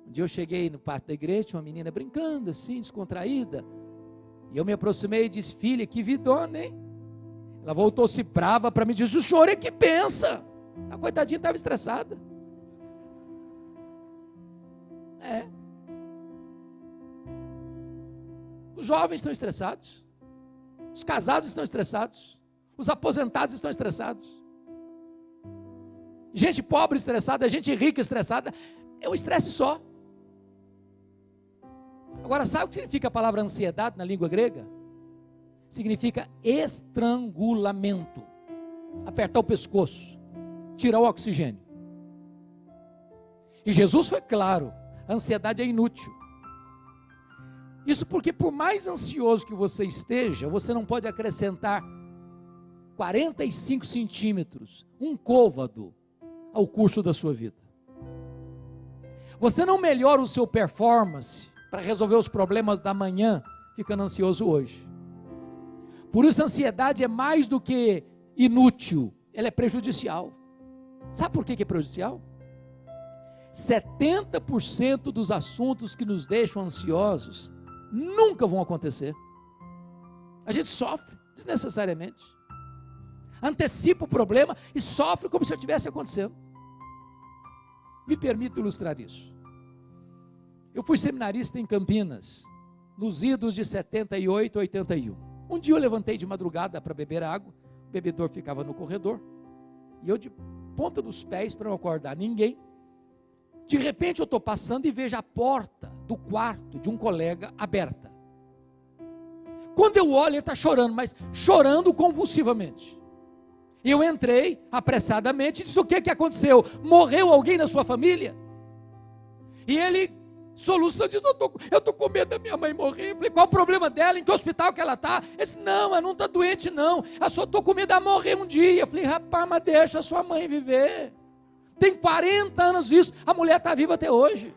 Um dia eu cheguei no pátio da igreja, tinha uma menina brincando assim, descontraída, e eu me aproximei e disse: filha, que vidona, hein? Ela voltou-se brava para mim e disse: o senhor é que pensa. A coitadinha estava estressada. Os jovens estão estressados, os casados estão estressados, os aposentados estão estressados, gente pobre estressada, gente rica estressada, é um estresse só. Agora, sabe o que significa a palavra ansiedade na língua grega? Significa estrangulamento, apertar o pescoço, tirar o oxigênio. E Jesus foi claro: a ansiedade é inútil. Isso porque, por mais ansioso que você esteja, você não pode acrescentar 45 centímetros, um côvado, ao curso da sua vida. Você não melhora o seu performance para resolver os problemas da manhã ficando ansioso hoje. Por isso a ansiedade é mais do que inútil, ela é prejudicial. Sabe por que é prejudicial? 70% dos assuntos que nos deixam ansiosos nunca vão acontecer. A gente sofre desnecessariamente, antecipa o problema e sofre como se eu estivesse acontecendo. Me permito ilustrar isso. Eu fui seminarista em Campinas, nos idos de 78, 81. Um dia eu levantei de madrugada para beber água, o bebedor ficava no corredor, e eu de ponta dos pés para não acordar ninguém. De repente eu estou passando e vejo a porta do quarto de um colega aberta. Quando eu olho, ele está chorando, mas chorando convulsivamente. E eu entrei apressadamente e disse: o que aconteceu? Morreu alguém na sua família? E ele soluçando, diz: eu estou com medo da minha mãe morrer. Eu falei: qual o problema dela? Em que hospital que ela está? Ele disse: não, ela não está doente não, eu só estou com medo dela morrer um dia. Eu falei: rapaz, mas deixa a sua mãe viver. Tem 40 anos isso, a mulher está viva até hoje.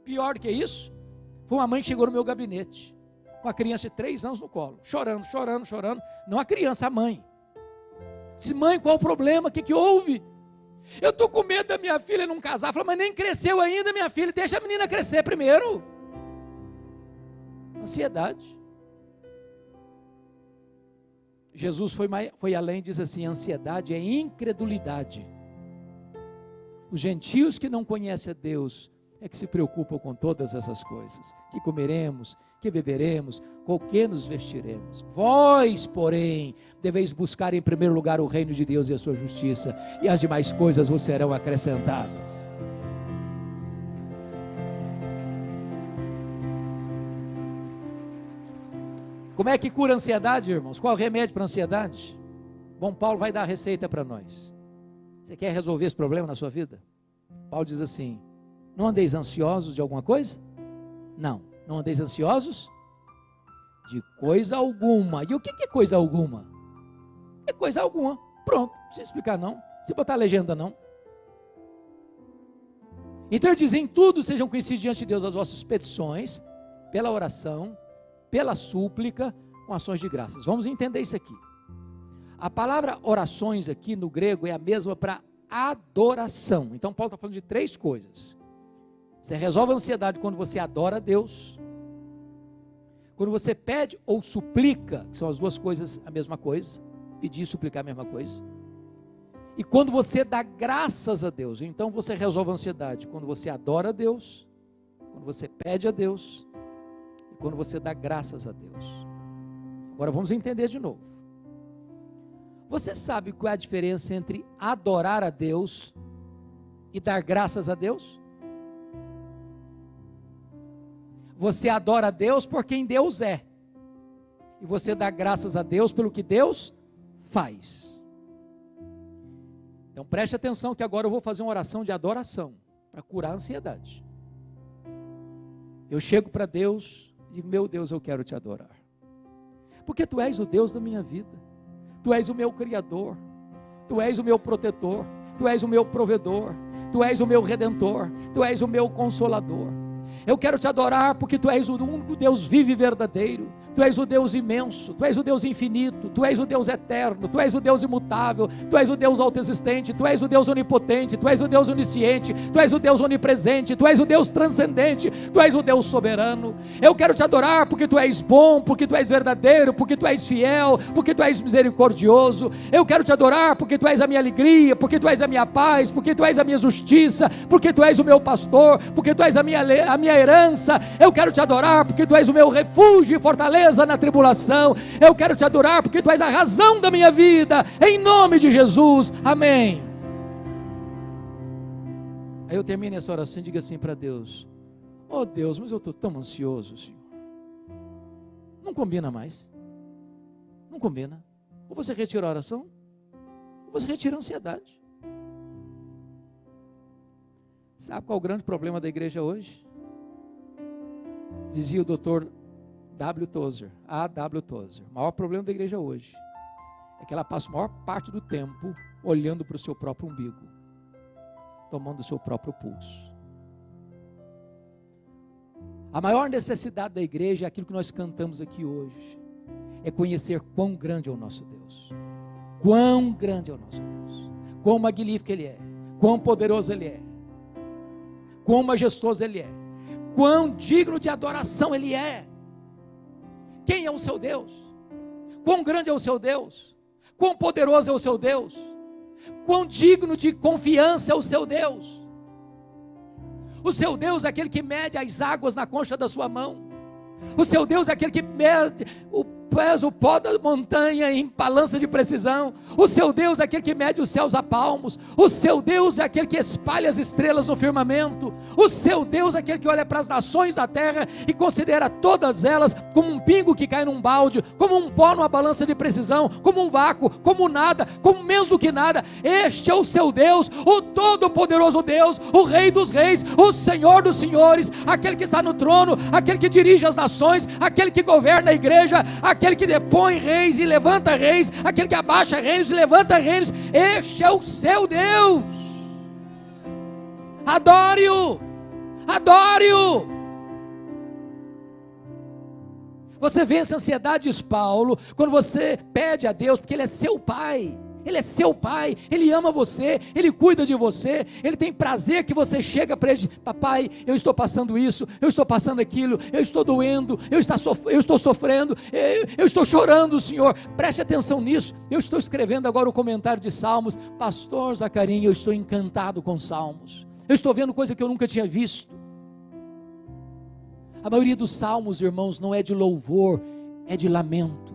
Pior que isso, foi uma mãe que chegou no meu gabinete, com a criança de 3 anos no colo, chorando, não a criança, a mãe. Disse: mãe, qual o problema? O que houve? Eu estou com medo da minha filha não casar. Falei: mas nem cresceu ainda, minha filha, deixa a menina crescer primeiro. Ansiedade. Jesus foi além e diz assim: ansiedade é incredulidade. Os gentios que não conhecem a Deus é que se preocupam com todas essas coisas: que comeremos, que beberemos, com que nos vestiremos. Vós, porém, deveis buscar em primeiro lugar o reino de Deus e a sua justiça, e as demais coisas vos serão acrescentadas. Como é que cura a ansiedade, irmãos? Qual é o remédio para a ansiedade? Bom, Paulo vai dar a receita para nós. Você quer resolver esse problema na sua vida? Paulo diz assim: não andeis ansiosos de alguma coisa? Não andeis ansiosos de coisa alguma. E o que é coisa alguma? É coisa alguma, pronto, não precisa explicar não, não precisa botar a legenda não. Então ele diz: em tudo sejam conhecidos diante de Deus as vossas petições, pela oração, pela súplica, com ações de graças. Vamos entender isso aqui. A palavra orações aqui no grego é a mesma para adoração. Então Paulo está falando de 3 coisas. Você resolve a ansiedade quando você adora a Deus, quando você pede ou suplica, que são as duas coisas a mesma coisa, pedir e suplicar a mesma coisa, e quando você dá graças a Deus. Então você resolve a ansiedade quando você adora a Deus, quando você pede a Deus, e quando você dá graças a Deus. Agora vamos entender de novo. Você sabe qual é a diferença entre adorar a Deus e dar graças a Deus? Você adora a Deus por quem Deus é, e você dá graças a Deus pelo que Deus faz. Então preste atenção que agora eu vou fazer uma oração de adoração, para curar a ansiedade. Eu chego para Deus e digo: meu Deus, eu quero te adorar, porque Tu és o Deus da minha vida, Tu és o meu Criador, Tu és o meu protetor, Tu és o meu provedor, Tu és o meu redentor, Tu és o meu consolador. Eu quero te adorar porque Tu és o único Deus vivo e verdadeiro, Tu és o Deus imenso, Tu és o Deus infinito, Tu és o Deus eterno, Tu és o Deus imutável, Tu és o Deus autoexistente, Tu és o Deus onipotente, Tu és o Deus onisciente, Tu és o Deus onipresente, Tu és o Deus transcendente, Tu és o Deus soberano. Eu quero te adorar porque Tu és bom, porque Tu és verdadeiro, porque Tu és fiel, porque Tu és misericordioso. Eu quero te adorar porque Tu és a minha alegria, porque Tu és a minha paz, porque Tu és a minha justiça, porque Tu és o meu pastor, porque Tu és a minha herança. Eu quero te adorar porque Tu és o meu refúgio e fortaleza na tribulação. Eu quero te adorar porque Tu és a razão da minha vida, em nome de Jesus, amém. Aí eu termino essa oração e digo assim para Deus: oh Deus, mas eu estou tão ansioso, Senhor. Não combina mais, não combina. Ou você retira a oração, ou você retira a ansiedade. Sabe qual é o grande problema da igreja hoje? Dizia o Dr. A.W. Tozer, o maior problema da igreja hoje é que ela passa a maior parte do tempo olhando para o seu próprio umbigo, tomando o seu próprio pulso. A maior necessidade da igreja é aquilo que nós cantamos aqui hoje, é conhecer quão grande é o nosso Deus, quão grande é o nosso Deus, quão magnífico Ele é, quão poderoso Ele é, quão majestoso Ele é, quão digno de adoração Ele é. Quem é o seu Deus? Quão grande é o seu Deus? Quão poderoso é o seu Deus? Quão digno de confiança é o seu Deus? O seu Deus é aquele que mede as águas na concha da sua mão. O seu Deus é aquele que mede o pó da montanha em balança de precisão. O seu Deus é aquele que mede os céus a palmos. O seu Deus é aquele que espalha as estrelas no firmamento. O seu Deus é aquele que olha para as nações da terra e considera todas elas como um pingo que cai num balde, como um pó numa balança de precisão, como um vácuo, como nada, como menos do que nada. Este é o seu Deus, o todo-poderoso Deus, o Rei dos reis, o Senhor dos senhores, aquele que está no trono, aquele que dirige as nações, aquele que governa a igreja, aquele que depõe reis e levanta reis, aquele que abaixa reinos e levanta reinos. Este é o seu Deus. Adore-o, adore-o. Você vence a ansiedade, diz Paulo, quando você pede a Deus, porque Ele é seu Pai. Ele é seu Pai, Ele ama você, Ele cuida de você, Ele tem prazer que você chega para Ele e diz: papai, eu estou passando isso, eu estou passando aquilo, eu estou doendo, eu estou sofrendo, eu estou chorando, Senhor. Preste atenção nisso. Eu estou escrevendo agora o comentário de Salmos. Pastor Zacarinho, eu estou encantado com Salmos, eu estou vendo coisa que eu nunca tinha visto. A maioria dos salmos, irmãos, não é de louvor, é de lamento.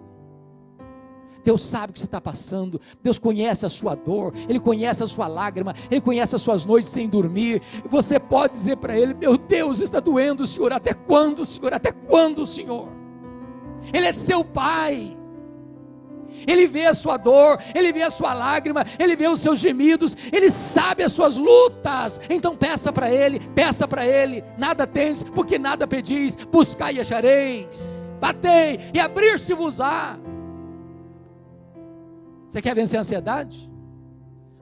Deus sabe o que você está passando, Deus conhece a sua dor, Ele conhece a sua lágrima, Ele conhece as suas noites sem dormir. Você pode dizer para Ele: meu Deus, está doendo, Senhor, até quando, Senhor, até quando, Senhor? Ele é seu Pai, Ele vê a sua dor, Ele vê a sua lágrima, Ele vê os seus gemidos, Ele sabe as suas lutas. Então peça para Ele, nada tens, porque nada pedis, buscai e achareis, batei e abrir-se-vos-á. Você quer vencer a ansiedade?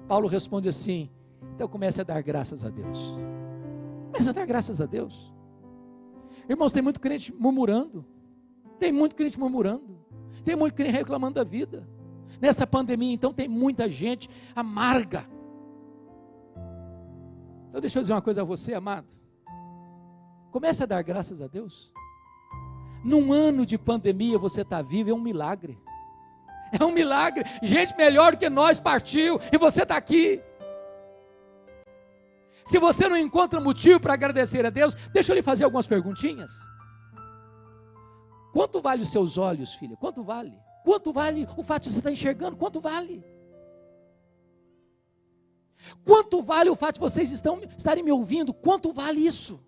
Paulo responde assim: então comece a dar graças a Deus. Comece a dar graças a Deus. Irmãos, tem muito crente murmurando, tem muito crente reclamando da vida. Nessa pandemia, então, tem muita gente amarga. Então deixa eu dizer uma coisa a você, amado. Comece a dar graças a Deus. Num ano de pandemia você está vivo, é um milagre. É um milagre. Gente melhor que nós partiu e você está aqui. Se você não encontra motivo para agradecer a Deus, deixa eu lhe fazer algumas perguntinhas. Quanto vale os seus olhos, filha? Quanto vale? Quanto vale o fato de você estar enxergando? Quanto vale? Quanto vale o fato de vocês estarem me ouvindo? Quanto vale isso?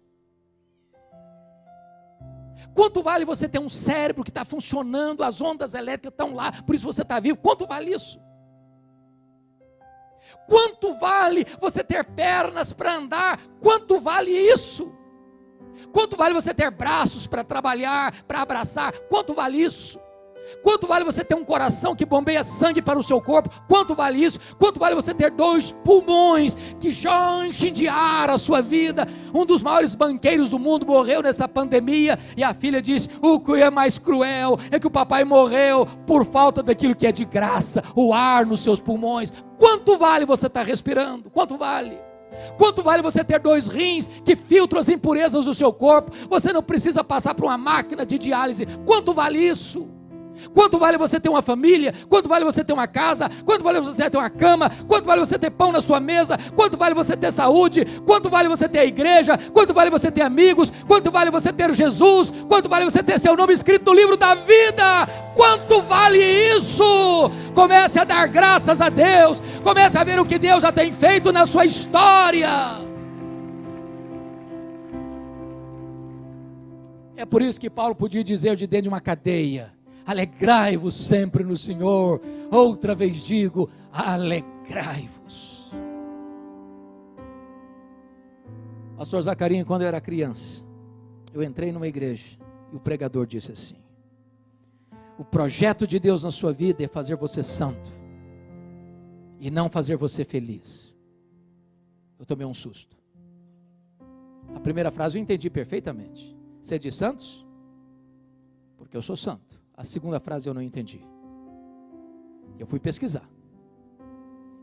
Quanto vale você ter um cérebro que está funcionando, as ondas elétricas estão lá, por isso você está vivo? Quanto vale isso? Quanto vale você ter pernas para andar? Quanto vale isso? Quanto vale você ter braços para trabalhar, para abraçar? Quanto vale isso? Quanto vale você ter um coração que bombeia sangue para o seu corpo? Quanto vale isso? Quanto vale você ter 2 pulmões que já enchem de ar a sua vida? Um dos maiores banqueiros do mundo morreu nessa pandemia, e a filha disse: o que é mais cruel é que o papai morreu por falta daquilo que é de graça, o ar nos seus pulmões. Quanto vale você estar respirando? Quanto vale? Quanto vale você ter 2 rins que filtram as impurezas do seu corpo? Você não precisa passar por uma máquina de diálise. Quanto vale isso? Quanto vale você ter uma família? Quanto vale você ter uma casa? Quanto vale você ter uma cama? Quanto vale você ter pão na sua mesa? Quanto vale você ter saúde? Quanto vale você ter a igreja? Quanto vale você ter amigos? Quanto vale você ter Jesus? Quanto vale você ter seu nome escrito no livro da vida? Quanto vale isso? Comece a dar graças a Deus. Comece a ver o que Deus já tem feito na sua história. É por isso que Paulo podia dizer de dentro de uma cadeia: alegrai-vos sempre no Senhor. Outra vez digo, alegrai-vos. Pastor Zacarinho, quando eu era criança, eu entrei numa igreja e o pregador disse assim: o projeto de Deus na sua vida é fazer você santo e não fazer você feliz. Eu tomei um susto. A primeira frase eu entendi perfeitamente: ser de santos? Porque eu sou santo. A segunda frase eu não entendi. Eu fui pesquisar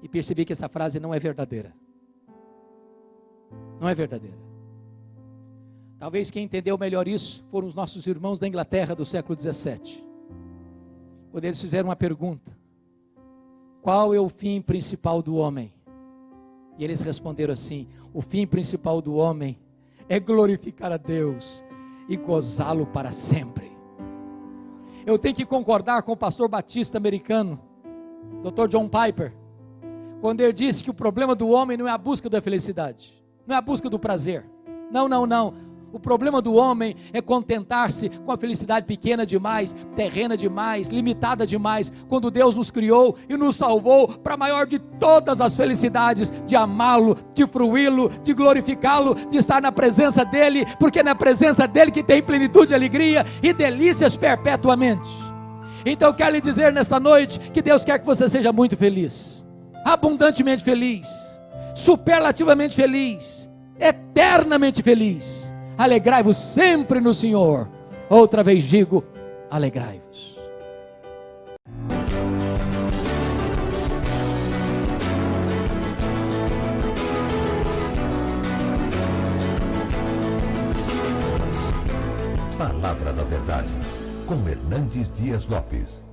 e percebi que essa frase não é verdadeira. Não é verdadeira. Talvez quem entendeu melhor isso foram os nossos irmãos da Inglaterra do século 17. Quando eles fizeram uma pergunta: qual é o fim principal do homem? E eles responderam assim: o fim principal do homem é glorificar a Deus e gozá-lo para sempre. Eu tenho que concordar com o pastor batista americano, Dr. John Piper, quando ele disse que o problema do homem não é a busca da felicidade, não é a busca do prazer. Não, não, não. O problema do homem é contentar-se com a felicidade pequena demais, terrena demais, limitada demais, quando Deus nos criou e nos salvou para a maior de todas as felicidades, de amá-lo, de fruí-lo, de glorificá-lo, de estar na presença dEle, porque é na presença dEle que tem plenitude, alegria e delícias perpetuamente. Então eu quero lhe dizer nesta noite, que Deus quer que você seja muito feliz, abundantemente feliz, superlativamente feliz, eternamente feliz. Alegrai-vos sempre no Senhor. Outra vez digo, alegrai-vos. Palavra da Verdade, com Hernandes Dias Lopes.